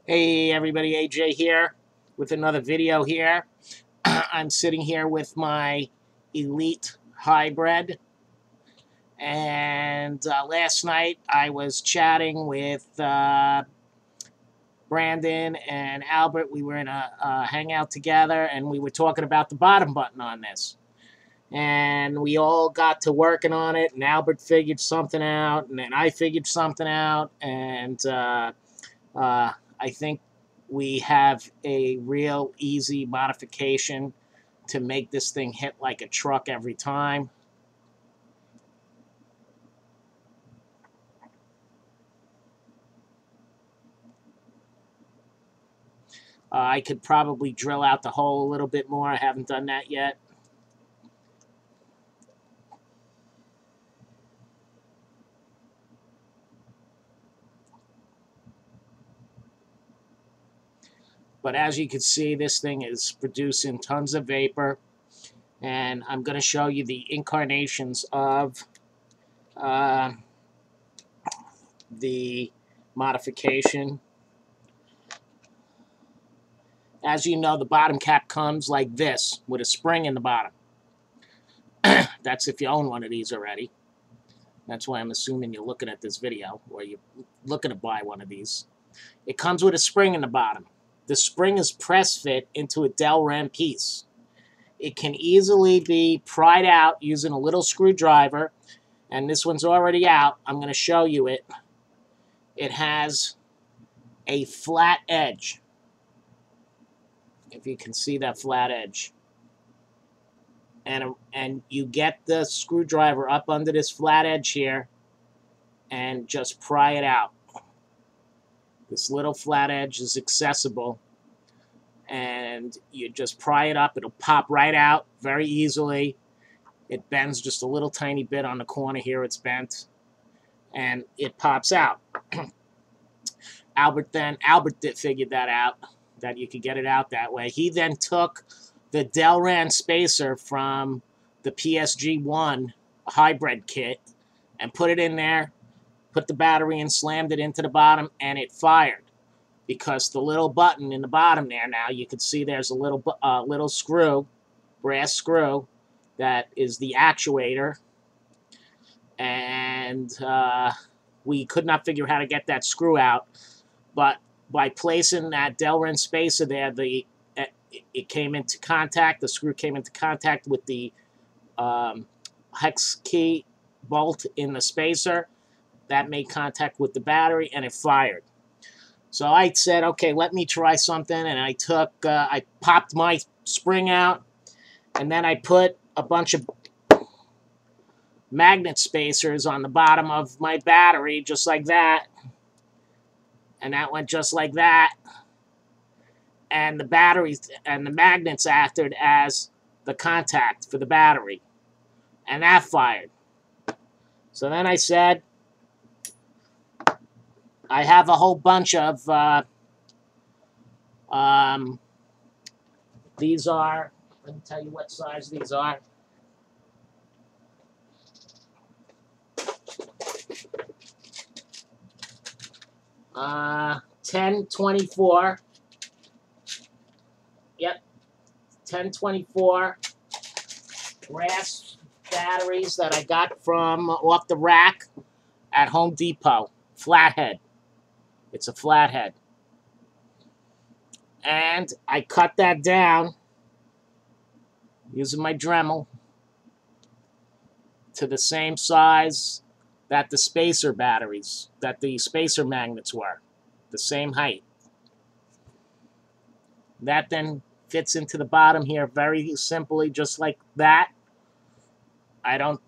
Hey everybody, AJ here with another video here. I'm sitting here with my Elite Hybrid, and last night I was chatting with Brandon and Albert. We were in a hangout together, and we were talking about the bottom button on this. And we all got to working on it, and Albert figured something out, and then I figured something out, and I think we have a real easy modification to make this thing hit like a truck every time. I could probably drill out the hole a little bit more. I haven't done that yet. But as you can see, this thing is producing tons of vapor. And I'm going to show you the incarnations of the modification. As you know, the bottom cap comes like this with a spring in the bottom. That's if you own one of these already. That's why I'm assuming you're looking at this video, or you're looking to buy one of these. It comes with a spring in the bottom. The spring is press fit into a Delrin piece. It can easily be pried out using a little screwdriver, and this one's already out. I'm going to show you it. It has a flat edge, if you can see that flat edge. And you get the screwdriver up under this flat edge here and just pry it out. This little flat edge is accessible, and you just pry it up. It'll pop right out very easily. It bends just a little tiny bit on the corner here. It's bent, and it pops out. Albert figured that out, that you could get it out that way. He then took the Delrin spacer from the PSG-1 hybrid kit and put it in there, put the battery in, slammed it into the bottom, and it fired. Because the little button in the bottom there, now you can see there's a little screw, brass screw, that is the actuator. And we could not figure how to get that screw out, but by placing that Delrin spacer there, it came into contact. The screw came into contact with the hex key bolt in the spacer. That made contact with the battery, and it fired. So I said, okay, let me try something, and I popped my spring out, and then I put a bunch of magnet spacers on the bottom of my battery, just like that, and that went just like that. And the batteries and the magnets acted as the contact for the battery, and that fired. So then I said, I have a whole bunch of these are, let me tell you what size these are. Uh, 1024. Yep, 1024 brass batteries that I got from off the rack at Home Depot. Flathead. It's a flathead. And I cut that down using my Dremel to the same size that the spacer batteries, that the spacer magnets were. The same height. That then fits into the bottom here very simply, just like that. I don't,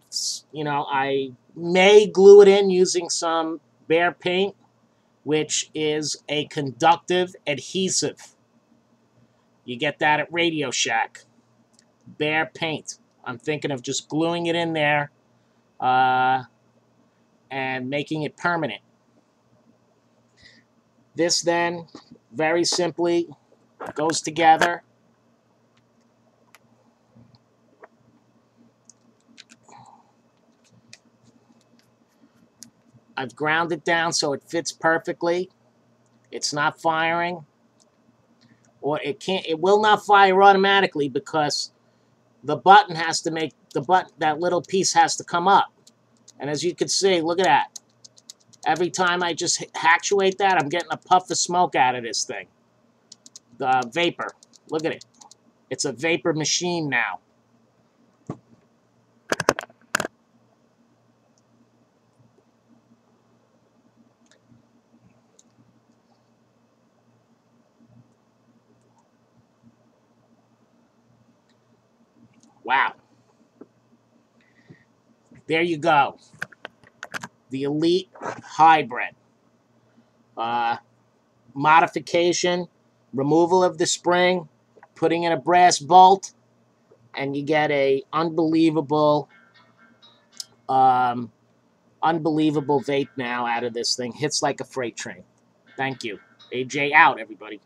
I may glue it in using some Bear paint, which is a conductive adhesive. You get that at Radio Shack. Bear paint. I'm thinking of just gluing it in there and making it permanent. This then, very simply, goes together. I've ground it down so it fits perfectly. It's not firing, or it will not fire automatically because the button has to make, that little piece has to come up. And as you can see, look at that. Every time I just actuate that, I'm getting a puff of smoke out of this thing. The vapor. Look at it. It's a vapor machine now. Wow. There you go. The Elite Hybrid. Modification, removal of the spring, putting in a brass bolt, and you get a unbelievable vape now out of this thing. Hits like a freight train. Thank you. AJ out, everybody.